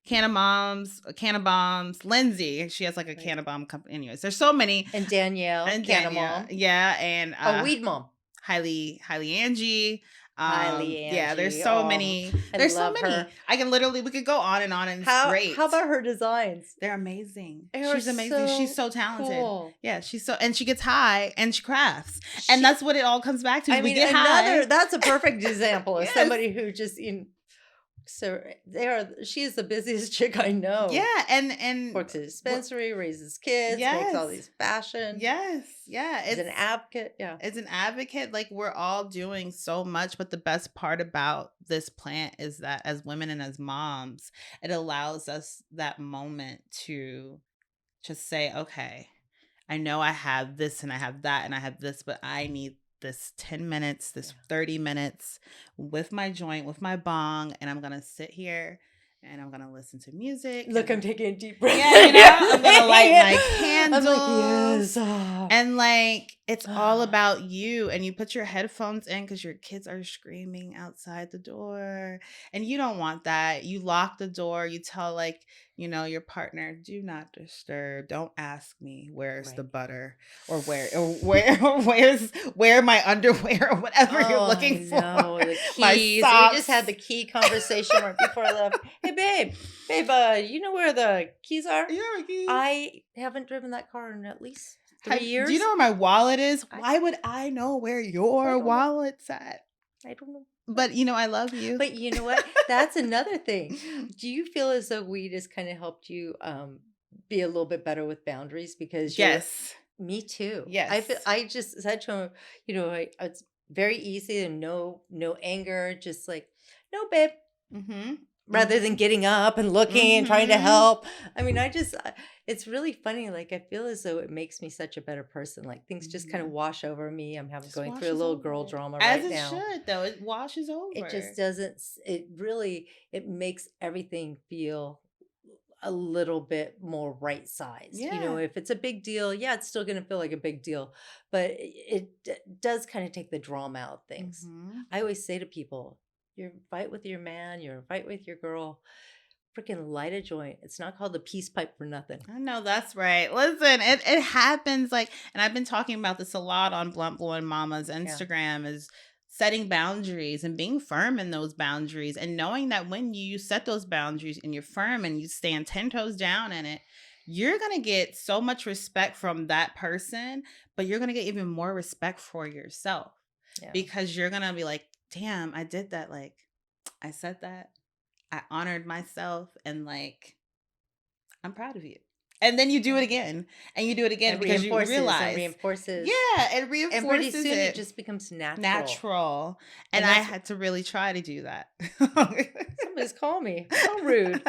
Canna Moms, Canna Bombs, Lindsay. She has like a Right. Canna Bomb company. Anyways, there's so many. And Danielle, And Canna Danielle, mom. yeah, and Weed mom. Highly Angie. Highly Yeah, there's Angie. so Oh, many. I There's so love many. her. I can literally, we could go on, and it's great. How about her designs? They're amazing. They are She's amazing. She's so talented. cool. Yeah, and she gets high and she crafts. And that's what it all comes back to. We get high. That's a perfect example of Yes. somebody who just she is the busiest chick I know. Yeah, and works at a dispensary, raises kids, makes all these fashion. Yes, yeah. It's an advocate. Yeah. It's an advocate. Like, we're all doing so much, but the best part about this plant is that as women and as moms, it allows us that moment to just say, okay, I know I have this and I have that and I have this, but I need this 10 minutes, this 30 minutes with my joint, with my bong, and I'm going to sit here and I'm going to listen to music. Look, I'm taking a deep breath. Yeah, I'm going to light my candles. I'm like, yes. And like, it's all about you, and you put your headphones in because your kids are screaming outside the door and you don't want that. You lock the door. You tell like, your partner, do not disturb. Don't ask me where's the butter or where my underwear or whatever you're looking for. The keys. We just had the key conversation right before I left. Hey babe, you know where the keys are? Yeah, my keys. I haven't driven that car in at least 3 years. Do you know where my wallet is? Why would I know where your wallet's at? I don't know. But I love you. But you know what? That's another thing. Do you feel as though weed has kind of helped you be a little bit better with boundaries? Because yes, me too. Yes, I just said to him, it's very easy and no anger, just like, no, babe. Mm-hmm. Rather than getting up and looking and trying to help. I mean, it's really funny. Like, I feel as though it makes me such a better person. Like, things just kind of wash over me. I'm going through a little girl drama right now. As it should, though. It washes over. It just doesn't, it makes everything feel a little bit more right sized. Yeah. If it's a big deal, it's still going to feel like a big deal. But it does kind of take the drama out of things. Mm-hmm. I always say to people, you fight with your man, you fight with your girl, freaking light a joint. It's not called the peace pipe for nothing. I know, that's right. Listen, it happens and I've been talking about this a lot on Blunt Blowin Mama's Instagram is setting boundaries and being firm in those boundaries and knowing that when you set those boundaries and you're firm and you stand 10 toes down in it, you're going to get so much respect from that person, but you're going to get even more respect for yourself because you're going to be like, damn, I did that. Like, I said that. I honored myself and like, I'm proud of you. And then you do it again, and you do it again, and because you realize, and reinforces. yeah, it And reinforces pretty soon it. it just becomes natural. Natural. And I had to really try to do that. Somebody's calling me. So rude.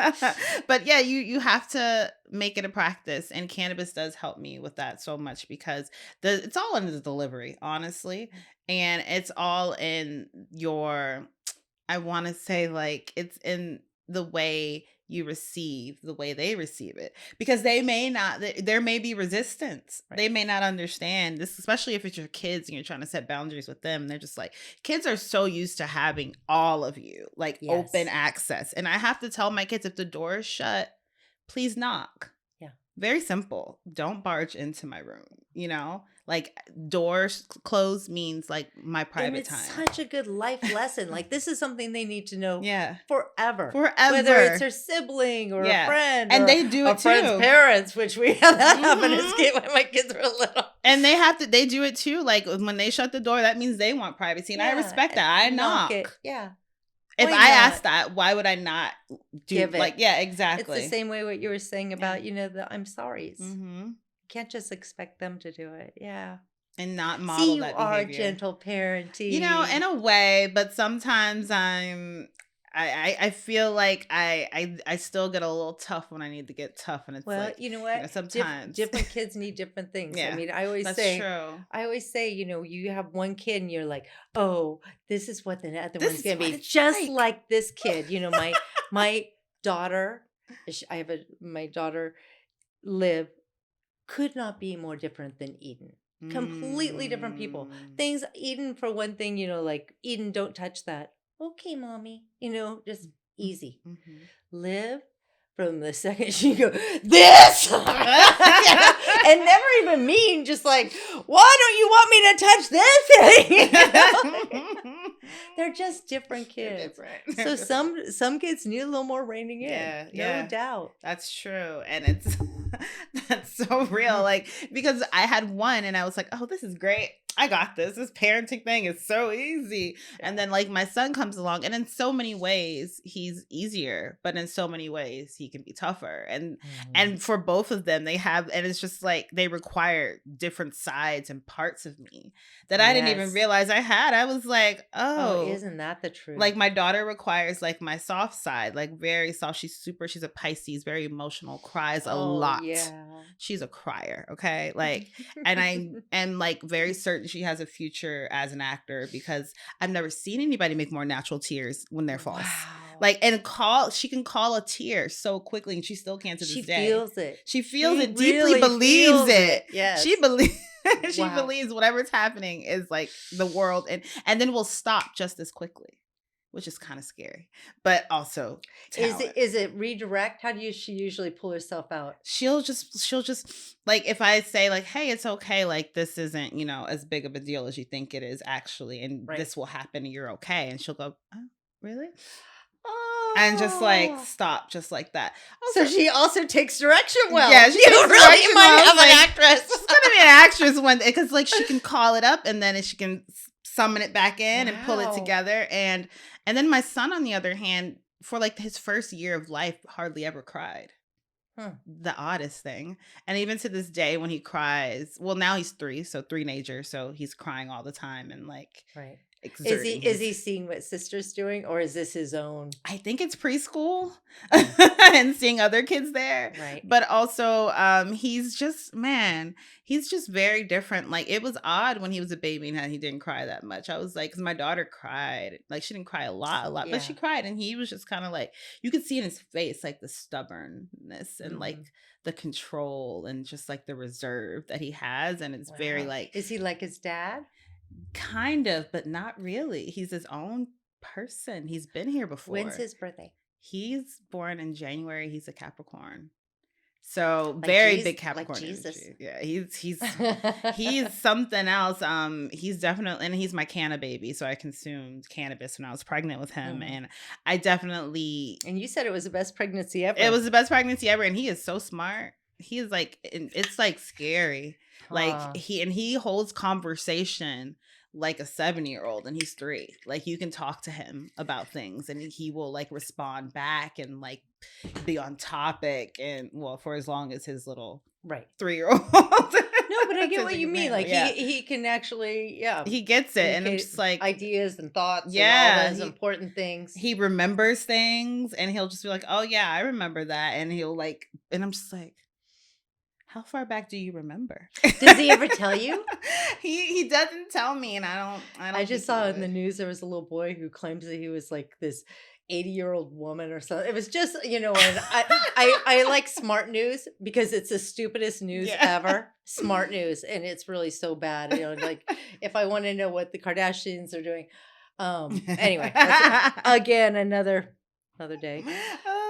But yeah, you have to make it a practice, and cannabis does help me with that so much, because it's all in the delivery, honestly, and it's all in your, I want to say, like, it's in the way you receive, the way they receive it, because they may not, there may be resistance. Right. They may not understand this, especially if it's your kids and you're trying to set boundaries with them. They're just like, kids are so used to having all of you, like, open access. And I have to tell my kids, if the door is shut, please knock. Yeah. Very simple. Don't barge into my room, like, doors closed means like my private time. And it's such a good life lesson. Like, this is something they need to know forever. Forever. Whether it's their sibling or a friend, and or they do it a friend's too. parents, which we had that happen as kids when my kids were little. And they do it too. Like, when they shut the door, that means they want privacy. And I respect that. I knock. Yeah. If I ask that, why would I not give it? Like, yeah, exactly. It's the same way what you were saying about, the I'm sorry's. Mm-hmm. Can't just expect them to do it. Yeah. And not model that behavior. You are gentle parenting. In a way, but sometimes I feel like I still get a little tough when I need to get tough. And it's like, you know what? Sometimes different kids need different things. Yeah, I mean, I always say, you have one kid and you're like, oh, this is what the other one's going to be. Just like this kid. My daughter, my daughter, Liv, could not be more different than Eden. Completely different people. Things, Eden, for one thing, like, Eden, don't touch that. Okay, mommy. Just easy. Mm-hmm. Liv, from the second she go, this! And never even mean, just like, why don't you want me to touch this thing? They're just different kids. So some kids need a little more reining in. No doubt. That's true. And that's so real. Like, because I had one and I was like, oh, this is great. I got this. This parenting thing is so easy. Yeah. And then, like, my son comes along, and in so many ways he's easier, but in so many ways he can be tougher. And for both of them, they have, and it's just like they require different sides and parts of me that I didn't even realize I had. I was like, oh, isn't that the truth? Like, my daughter requires, like, my soft side, like, very soft. She's a Pisces, very emotional, cries a lot. Yeah. She's a crier. Okay. Like, and I am, like, very certain she has a future as an actor, because I've never seen anybody make more natural tears when they're false. Wow. Like, she can call a tear so quickly, and she still can't to this day. She feels it. She feels it, deeply believes it. Yes. She believes. She believes whatever's happening is like the world, and then we'll stop just as quickly, which is kind of scary, but also talent. Is it redirect? How do she usually pull herself out? She'll just like, if I say, like, hey, it's okay, like, this isn't, as big of a deal as you think it is actually, and this will happen and you're okay, and she'll go, oh, really? And just, like, stop, just like that. Also, so she also takes direction well. Yeah, she really might have an actress. She's gonna be an actress because, like, she can call it up, and then she can summon it back in and pull it together. And then my son, on the other hand, for, like, his first year of life, hardly ever cried. The oddest thing. And even to this day, when he cries, well, now he's 3, so three-nager, so he's crying all the time, and, like, right. Is he seeing what sister's doing, or is this his own? I think it's preschool and seeing other kids there. Right. But also, he's just very different. Like, it was odd when he was a baby and he didn't cry that much. I was like, because my daughter cried. Like, she didn't cry a lot, but she cried, and he was just kind of like, you could see in his face, like, the stubbornness and like the control and just like the reserve that he has. And it's very like. Is he like his dad? Kind of, but not really. He's his own person. He's been here before. When's his birthday? He's born in January. He's a Capricorn. So like very big Capricorn. Like Jesus. Energy. Yeah, he's something else. He's definitely, and he's my canna baby. So I consumed cannabis when I was pregnant with him, and I definitely. And you said it was the best pregnancy ever. It was the best pregnancy ever, and he is so smart. He is like, it's like scary. Like he holds conversation like a 7-year-old and he's 3. Like you can talk to him about things and he will like respond back and like be on topic and well for as long as his little 3-year-old. No, but I get what you mean. Like he can actually, he gets it, and I'm just like ideas and thoughts, and all those important things. He remembers things, and he'll just be like, "Oh yeah, I remember that," and he'll like, and I'm just like, "How far back do you remember?" Does he ever tell you? He doesn't tell me, and I don't. I just saw in the news there was a little boy who claims that he was like this 80-year-old woman or something. It was just, and I like smart news because it's the stupidest news ever. Smart news, and it's really so bad. Like if I want to know what the Kardashians are doing. Anyway, again, another day.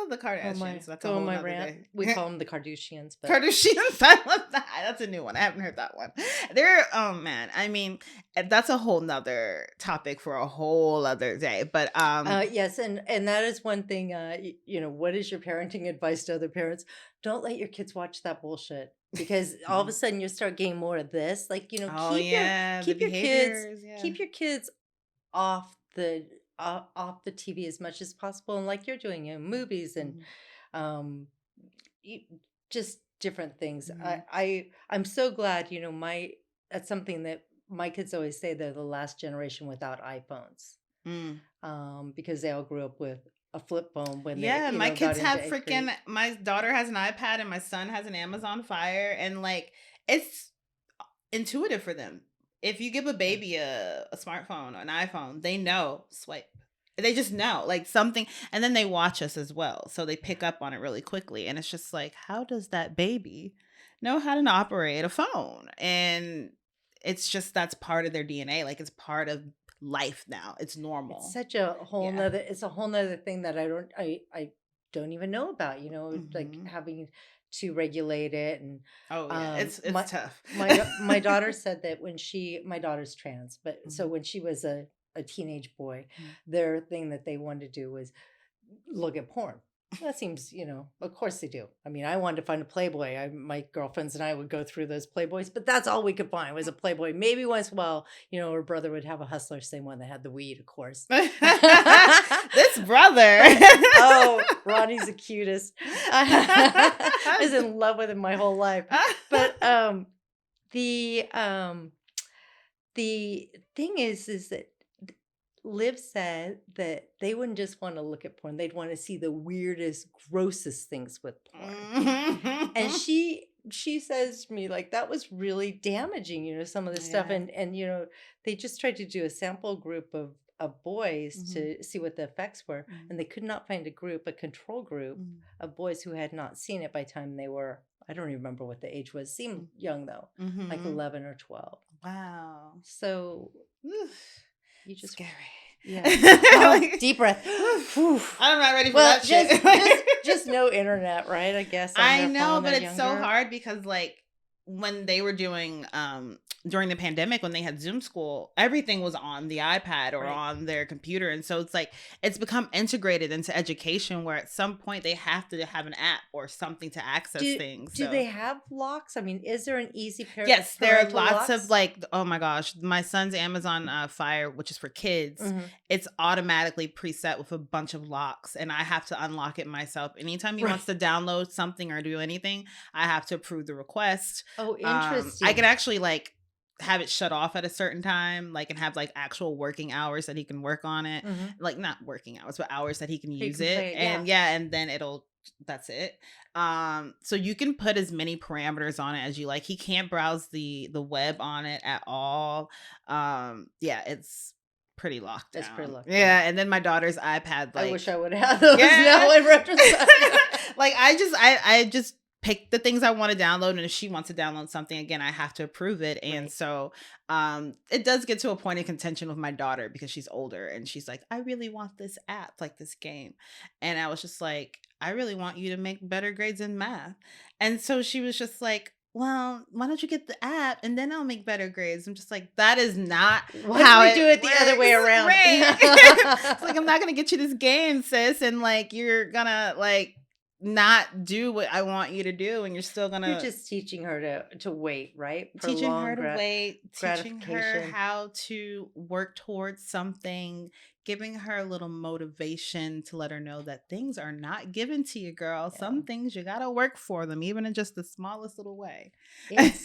The Kardashians. That's a whole my nother rant. day. We call them the Kardashians. But... Kardashians. I love that. That's a new one. I haven't heard that one. Oh man. I mean, that's a whole nother topic for a whole other day. But yes, and that is one thing. What is your parenting advice to other parents? Don't let your kids watch that bullshit because all of a sudden you start getting more of this. Like keep your kids off the TV as much as possible, and like you're doing, movies and just different things. I'm so glad, that's something that my kids always say, they're the last generation without iPhones, because they all grew up with a flip phone when my kids have freaking. My daughter has an iPad and my son has an Amazon Fire, and like it's intuitive for them. If you give a baby a smartphone or an iPhone, they know swipe. They just know like something, and then they watch us as well, so they pick up on it really quickly. And it's just like, how does that baby know how to operate a phone? And it's just that's part of their DNA. Like it's part of life now. It's normal. It's such a whole nother. It's a whole nother thing that I don't even know about. Like having to regulate it and it's tough. my daughter said that my daughter's trans, but so when she was a teenage boy, their thing that they wanted to do was look at porn. That seems, of course they do. I mean, I wanted to find a Playboy. My girlfriends and I would go through those Playboys, but that's all we could find was a Playboy. Maybe once in a while, her brother would have a Hustler, same one that had the weed, of course. This brother. Oh, Ronnie's the cutest. I was in love with him my whole life. But the thing is that Liv said that they wouldn't just want to look at porn. They'd want to see the weirdest, grossest things with porn. And she says to me, like, that was really damaging, some of the stuff. And they just tried to do a sample group of boys to see what the effects were. And they could not find a control group of boys who had not seen it by the time they were, I don't even remember what the age was. Seemed young, though, like 11 or 12. Wow. So... You just scary. Yeah. Deep breath. I'm not ready for that shit. just no internet, right? I guess. I know, but it's so hard because like when they were doing during the pandemic, when they had Zoom school, everything was on the iPad or on their computer. And so it's like, it's become integrated into education where at some point they have to have an app or something to access things. Do they have locks? I mean, is there an easy Yes, there are lots of like, oh my gosh, my son's Amazon Fire, which is for kids. It's automatically preset with a bunch of locks and I have to unlock it myself. Anytime he wants to download something or do anything, I have to approve the request. Oh, interesting. I can actually like have it shut off at a certain time, like, and have like actual working hours that he can work on it. Like not working hours, but hours that he can use it. And and then that's it. So you can put as many parameters on it as you like. He can't browse the web on it at all. It's pretty locked down. It's pretty locked down. Yeah, and then my daughter's iPad. Like, I wish I would have those now in retrospect. Like I just pick the things I want to download, and if she wants to download something again, I have to approve it. And so it does get to a point of contention with my daughter because she's older and she's like, I really want this app, like this game. And I was just like, I really want you to make better grades in math. And so she was just like, well, why don't you get the app and then I'll make better grades? I'm just like, that is not how we do it the other way around. Right. It's like, I'm not going to get you this game, sis. And like, you're gonna like not do what I want you to do, and you're still gonna. You're just teaching her to wait, right? Teaching her to wait, teaching her gratification. how to work towards something, giving her a little motivation to let her know that things are not given to you, girl. Yeah. Some things you gotta work for them, even in just the smallest little way. Yes.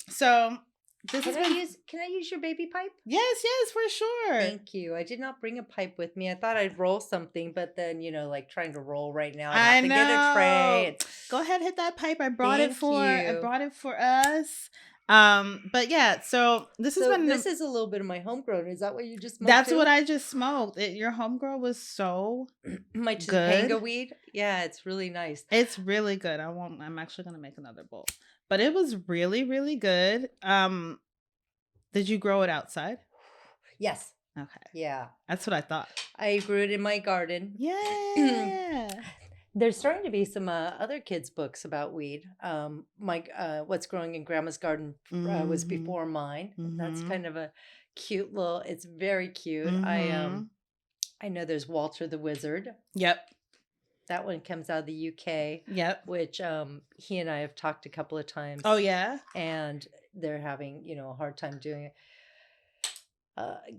So Can I use your baby pipe? Yes, for sure. Thank you. I did not bring a pipe with me. I thought I'd roll something, but then, like trying to roll right now, I'd have to get a tray. Go ahead, hit that pipe. I brought it for us. But yeah, so this is a little bit of my homegrown. Is that what you just smoked? That's what I just smoked. Your homegrown was so my Topanga weed. Yeah, it's really nice. It's really good. I'm actually gonna make another bowl. But it was really, really good. Did you grow it outside? Yes. Okay. Yeah. That's what I thought. I grew it in my garden. Yeah. There's starting to be some other kids' books about weed. What's Growing in Grandma's Garden was before mine. Mm-hmm. That's kind of a cute little. It's very cute. Mm-hmm. I know there's Walter the Wizard. Yep. That one comes out of the UK. Yep. Which he and I have talked a couple of times. Oh yeah. And they're having a hard time doing it.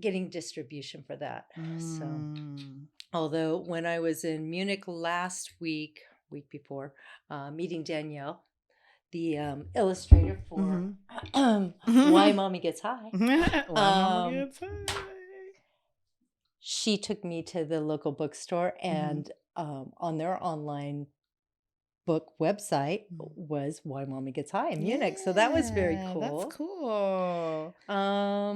Getting distribution for that. So, although when I was in Munich last week before, meeting Danielle, the illustrator for Why Mommy Gets High, she took me to the local bookstore, and on their online book website was Why Mommy Gets High in Munich. So that was very cool. That's cool. I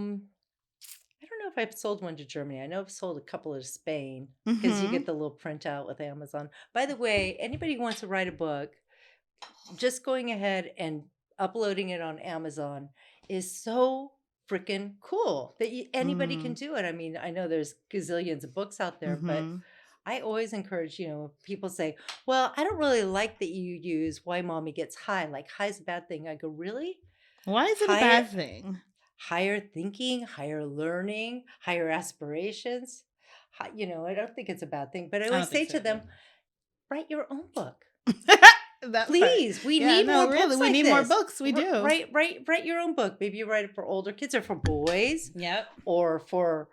don't know if I've sold one to Germany. I know I've sold a couple to Spain because you get the little printout with Amazon. By the way, anybody who wants to write a book, just going ahead and uploading it on Amazon is so freaking cool that anybody can do it. I mean, I know there's gazillions of books out there, but I always encourage, people say, well, I don't really like that you use Why Mommy Gets High. Like, high's a bad thing. I go, really? Why is it a bad thing? Higher thinking, higher learning, higher aspirations. I don't think it's a bad thing. But I always say to them, write your own book. Please, we need more books. We need more books. We do. Write your own book. Maybe you write it for older kids or for boys. Yep. Or for,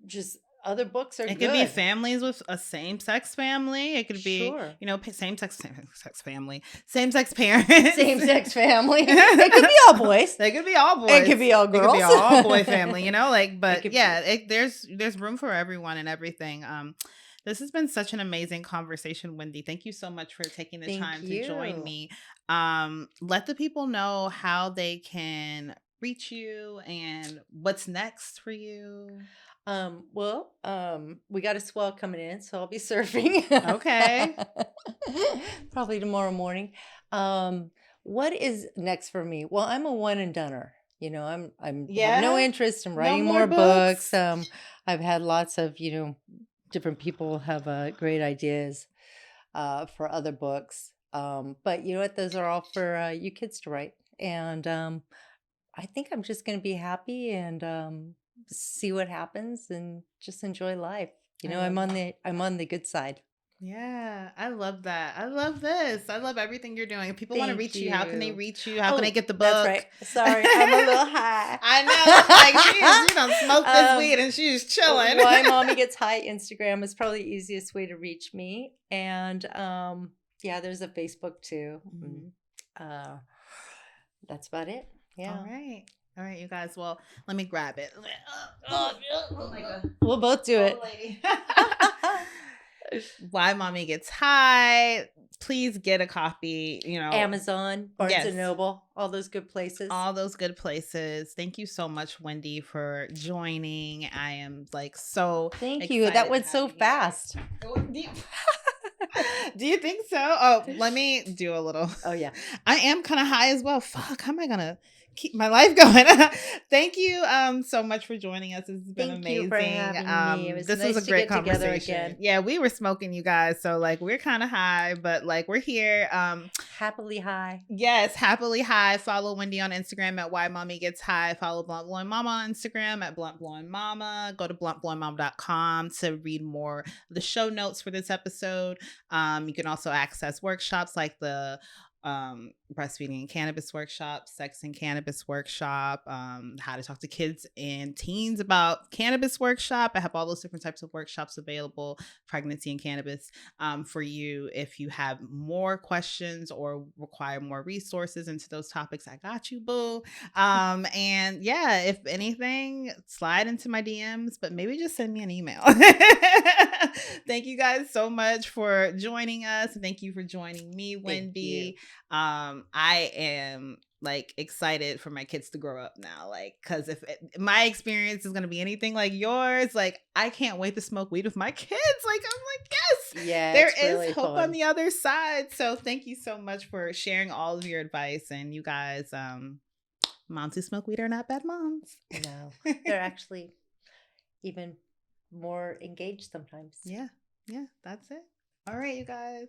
just other books are good. It could be families with a same-sex family. It could be, same-sex family. Same-sex parents. Same-sex family. It could be all boys. They could be all boys. It could be all girls. It could be all boy family, but yeah, there's room for everyone and everything. This has been such an amazing conversation, Wendy. Thank you so much for taking the time to join me. Let the people know how they can reach you and what's next for you. We got a swell coming in, so I'll be surfing. Okay. Probably tomorrow morning. What is next for me? Well, I'm a one and doneer. I'm have no interest in writing more books. I've had lots of, different people have great ideas for other books. But you know what? Those are all for you kids to write. And I think I'm just going to be happy and see what happens and just enjoy life. I'm on the good side. Yeah, I love that. I love this. I love everything you're doing. If people want to reach you, how can they reach you? How can they get the book? That's right. Sorry, I'm a little high. I know. She done smoked this weed and she's chilling. Why Mommy Gets High Instagram is probably the easiest way to reach me. And there's a Facebook too. That's about it. Yeah. All right, you guys. Well, let me grab it. Oh my God. We'll both do it. Why Mommy Gets High. Please get a copy. Amazon, Barnes and Noble, all those good places. Thank you so much, Wendy, for joining. I am so Thank you. That went so fast. Do you think so? Oh, let me do a little. Oh yeah. I am kind of high as well. Fuck, how am I gonna keep my life going. Thank you so much for joining us. This has been Thank you amazing. for having me. It was This was nice a to great get together conversation. again. Yeah, we were smoking, you guys. So like we're kind of high, but like we're here. Happily high. Yes, happily high. Follow Wendy on Instagram at Why Mommy Gets High. Follow Blunt Blowin Mama on Instagram at Blunt Blowin Mama. Go to bluntblowinmama.com to read more of the show notes for this episode. You can also access workshops like the breastfeeding and cannabis workshop, sex and cannabis workshop, how to talk to kids and teens about cannabis workshop. I have all those different types of workshops available, pregnancy and cannabis, for you. If you have more questions or require more resources into those topics, I got you, boo. And yeah, if anything, slide into my DMs, but maybe just send me an email. Thank you guys so much for joining us. Thank you for joining me, Wendy. I am like excited for my kids to grow up now, like, because if my experience is going to be anything like yours, like I can't wait to smoke weed with my kids. Like I'm like, yes, Yeah, there it's is really hope fun. on the other side. So thank you so much for sharing all of your advice. And you guys, moms who smoke weed are not bad moms. No, they're actually even more engaged sometimes. Yeah, that's it. All right, you guys.